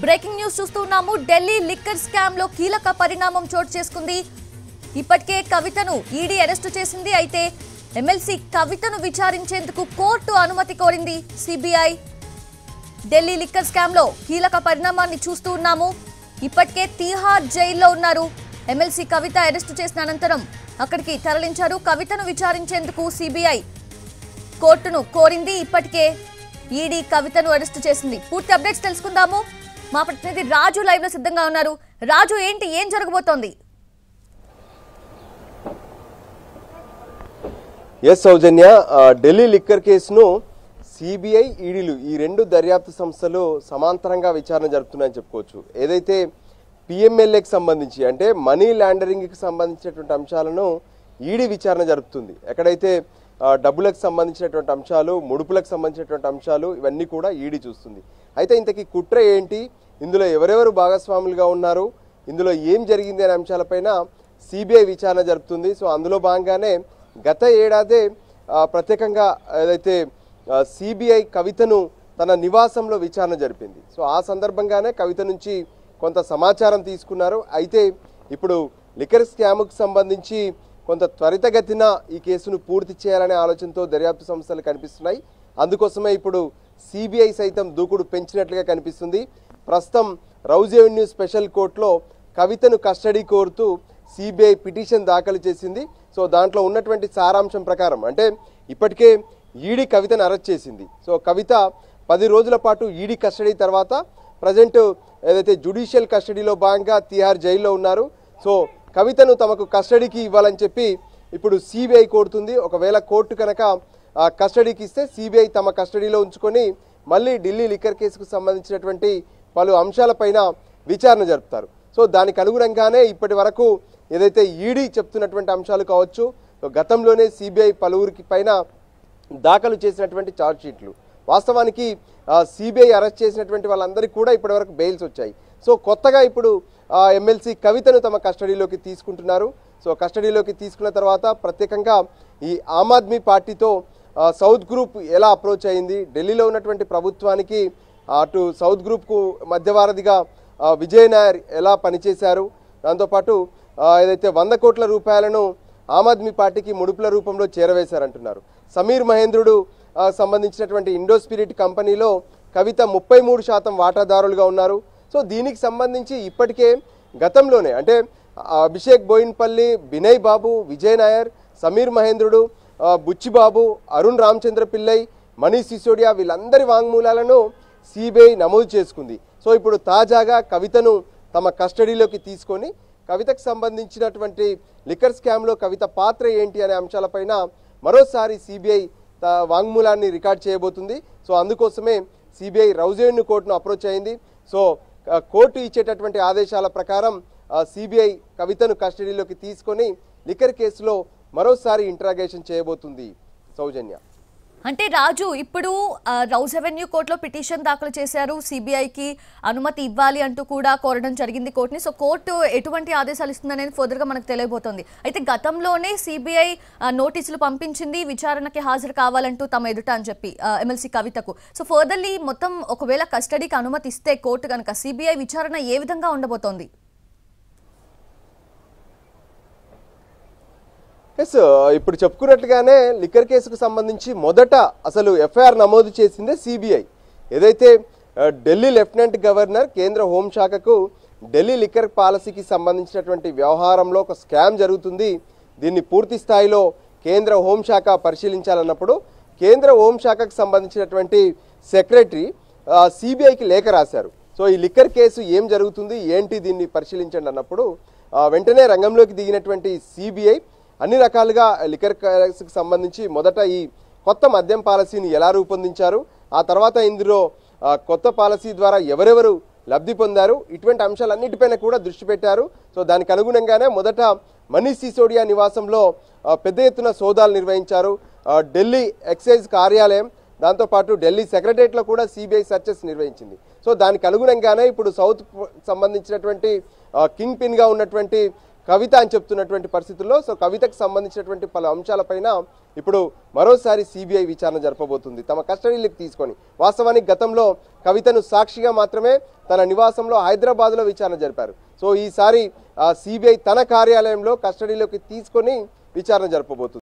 Breaking news చూస్తున్నాము. Delhi liquor scam లో కీలక పరిణామం చోటు చేసుకుంది. ఇప్పటికే కవితను ఈడీ అరెస్టు చేసింది. అయితే ఎమ్మెల్సీ కవితను విచారించేందుకు కోర్టు అనుమతి కోరింది సిబిఐ. ఢిల్లీ లిక్కర్ స్కామ్ లో కీలక పరిణామాన్ని చూస్తూ ఉన్నాము. ఇప్పటికే తీహార్ జైల్లో ఉన్నారు. ఎమ్మెల్సీ కవిత అరెస్టు చేసిన అనంతరం అక్కడికి తరలించారు. కవితను విచారించేందుకు సిబిఐ కోర్టును కోరింది. ఇప్పటికే ఈడీ కవితను అరెస్టు చేసింది. పూర్తి అప్డేట్స్ తెలుసుకుందాము. మా ప్రతినిధి రాజు లైవ్ లో సిద్ధంగా ఉన్నారు. రాజు, ఏం జరగబోతోంది? ఎస్ సౌజన్య, ఢిల్లీ లిక్కర్ కేసును సిబిఐ, ఈడీలు ఈ రెండు దర్యాప్తు సంస్థలు సమాంతరంగా విచారణ జరుపుతున్నాయని చెప్పుకోవచ్చు. ఏదైతే పిఎంఎల్ఏకి సంబంధించి అంటే మనీ లాండరింగ్కి సంబంధించినటువంటి అంశాలను ఈడీ విచారణ జరుపుతుంది. ఎక్కడైతే డబ్బులకు సంబంధించినటువంటి అంశాలు, ముడుపులకు సంబంధించినటువంటి అంశాలు ఇవన్నీ కూడా ఈడీ చూస్తుంది. అయితే ఇంతకీ కుట్ర ఏంటి, ఇందులో ఎవరెవరు భాగస్వాములుగా ఉన్నారు, ఇందులో ఏం జరిగింది అనే అంశాలపైన సిబిఐ విచారణ జరుపుతుంది. సో అందులో భాగంగానే గత ఏడాదే ప్రత్యేకంగా ఏదైతే సిబిఐ కవితను తన నివాసంలో విచారణ జరిపింది. సో ఆ సందర్భంగానే కవిత నుంచి కొంత సమాచారం తీసుకున్నారు. అయితే ఇప్పుడు లిక్కర్ స్కామ్కు సంబంధించి కొంత త్వరితగతిన ఈ కేసును పూర్తి చేయాలనే ఆలోచనతో దర్యాప్తు సంస్థలు కనిపిస్తున్నాయి. అందుకోసమే ఇప్పుడు సిబిఐ సైతం దూకుడు పెంచినట్లుగా కనిపిస్తుంది. ప్రస్తుతం రౌజ్ ఎవెన్యూ స్పెషల్ కోర్టులో కవితను కస్టడీ కోరుతూ సిబిఐ పిటిషన్ దాఖలు చేసింది. సో దాంట్లో ఉన్నటువంటి సారాంశం ప్రకారం అంటే ఇప్పటికే ఈడీ కవితను అరెస్ట్ చేసింది. సో కవిత 10 రోజుల పాటు ఈడీ కస్టడీ తర్వాత ప్రజెంట్ ఏదైతే జ్యుడిషియల్ కస్టడీలో భాగంగా తిహార్ జైల్లో ఉన్నారు. సో కవితను తమకు కస్టడీకి ఇవ్వాలని చెప్పి ఇప్పుడు సిబిఐ కోరుతుంది. ఒకవేళ కోర్టు కనుక కస్టడీకి ఇస్తే సిబిఐ తమ కస్టడీలో ఉంచుకొని మళ్ళీ ఢిల్లీ లిక్కర్ కేసుకు సంబంధించినటువంటి పలు అంశాలపైన విచారణ జరుపుతారు. సో దానికి అనుగుణంగానే ఇప్పటి వరకు ఏదైతే ఈడీ చెప్తున్నటువంటి అంశాలు కావచ్చు, గతంలోనే సిబిఐ పలువురికి పైన దాఖలు చేసినటువంటి ఛార్జ్ షీట్లు, వాస్తవానికి సిబిఐ అరెస్ట్ చేసినటువంటి వాళ్ళందరికీ కూడా ఇప్పటి వరకు బెయిల్స్ వచ్చాయి. సో కొత్తగా ఇప్పుడు ఎమ్మెల్సీ కవితను తమ కస్టడీలోకి తీసుకుంటున్నారు. సో కస్టడీలోకి తీసుకున్న తర్వాత ప్రత్యేకంగా ఈ ఆమ్ ఆద్మీ పార్టీతో సౌత్ గ్రూప్ ఎలా అప్రోచ్ అయింది, ఢిల్లీలో ఉన్నటువంటి ప్రభుత్వానికి అటు సౌత్ గ్రూప్కు మధ్యవారధిగా విజయ్ నాయర్ ఎలా పనిచేశారు, దాంతోపాటు ఏదైతే 100 కోట్ల రూపాయలను ఆమ్ ఆద్మీ పార్టీకి ముడుపుల రూపంలో చేరవేశారంటున్నారు. సమీర్ మహేంద్రుడు సంబంధించినటువంటి ఇండో స్పిరిట్ కంపెనీలో కవిత 33% వాటాదారులుగా ఉన్నారు. సో దీనికి సంబంధించి ఇప్పటికే గతంలోనే అంటే అభిషేక్ బోయిన్పల్లి, బినయ్ బాబు, విజయ్ నాయర్, సమీర్ మహేంద్రుడు, బుచ్చిబాబు, అరుణ్ రామచంద్ర పిల్లై, మనీష్ సిసోడియా వీళ్ళందరి వాంగ్మూలాలను సిబిఐ నమోదు చేసుకుంది. సో ఇప్పుడు తాజాగా కవితను తమ కస్టడీలోకి తీసుకొని కవితకు సంబంధించినటువంటి లిక్కర్ స్కామ్లో కవిత పాత్ర ఏంటి అనే అంశాలపైన మరోసారి సిబిఐ వాంగ్మూలాన్ని రికార్డ్ చేయబోతుంది. సో అందుకోసమే సిబిఐ రౌజ్ ఎవెన్యూ కోర్టును అప్రోచ్ అయింది. సో కోర్టు ఇచ్చేటటువంటి ఆదేశాల ప్రకారం సిబిఐ కవితను కస్టడీలోకి తీసుకొని లిక్కర్ కేసులో మరోసారి ఇంట్రాగేషన్ చేయబోతుంది. సౌజన్య, అంటే రాజు, ఇప్పుడు రౌజ్ ఎవెన్యూ కోర్టులో పిటిషన్ దాఖలు చేశారు. సిబిఐకి అనుమతి ఇవ్వాలి అంటూ కూడా కోరడం జరిగింది కోర్టుని. సో కోర్టు ఎటువంటి ఆదేశాలు ఇస్తుందనేది ఫర్దర్గా మనకు తెలియబోతోంది. అయితే గతంలోనే సిబిఐ నోటీసులు పంపించింది విచారణకి హాజరు కావాలంటూ తమ ఎదుట అని చెప్పి ఎమ్మెల్సీ కవితకు. సో ఫర్దర్లీ మొత్తం ఒకవేళ కస్టడీకి అనుమతి ఇస్తే కోర్టు కనుక సిబిఐ విచారణ ఏ విధంగా ఉండబోతోంది? ఎస్, ఇప్పుడు చెప్పుకున్నట్లుగానే లిక్కర్ కేసుకు సంబంధించి మొదట అసలు ఎఫ్ఐఆర్ నమోదు చేసిందే సిబిఐ. ఏదైతే ఢిల్లీ లెఫ్టినెంట్ గవర్నర్ కేంద్ర హోంశాఖకు ఢిల్లీ లిక్కర్ పాలసీకి సంబంధించినటువంటి వ్యవహారంలో ఒక స్కామ్ జరుగుతుంది, దీన్ని పూర్తి స్థాయిలో కేంద్ర హోంశాఖ పరిశీలించాలన్నప్పుడు కేంద్ర హోంశాఖకు సంబంధించినటువంటి సెక్రటరీ సిబిఐకి లేఖ రాశారు. సో ఈ లిక్కర్ కేసు ఏం జరుగుతుంది ఏంటి దీన్ని పరిశీలించండి అన్నప్పుడు వెంటనే రంగంలోకి దిగినటువంటి సిబిఐ అన్ని రకాలుగా లిక్కర్ కేసుకు సంబంధించి మొదట ఈ కొత్త మద్యం పాలసీని ఎలా రూపొందించారు, ఆ తర్వాత ఇందులో కొత్త పాలసీ ద్వారా ఎవరెవరు లబ్ధి పొందారు, ఇటువంటి అంశాలన్నిటిపైన కూడా దృష్టి పెట్టారు. సో దానికి అనుగుణంగానే మొదట మనీష్ సిసోడియా నివాసంలో పెద్ద ఎత్తున సోదాలు నిర్వహించారు. ఢిల్లీ ఎక్సైజ్ కార్యాలయం, దాంతోపాటు ఢిల్లీ సెక్రటరియట్లో కూడా సిబిఐ సర్చెస్ నిర్వహించింది. సో దానికి అనుగుణంగానే ఇప్పుడు సౌత్ సంబంధించినటువంటి కింగ్ పిన్గా ఉన్నటువంటి కవిత అని చెప్తున్నటువంటి పరిస్థితుల్లో సో కవితకు సంబంధించినటువంటి పలు అంశాలపైన ఇప్పుడు మరోసారి సిబిఐ విచారణ జరపబోతుంది తమ కస్టడీలోకి తీసుకొని. వాస్తవానికి గతంలో కవితను సాక్షిగా మాత్రమే తన నివాసంలో హైదరాబాద్లో విచారణ జరిపారు. సో ఈసారి సిబిఐ తన కార్యాలయంలో కస్టడీలోకి తీసుకొని విచారణ జరపబోతుంది.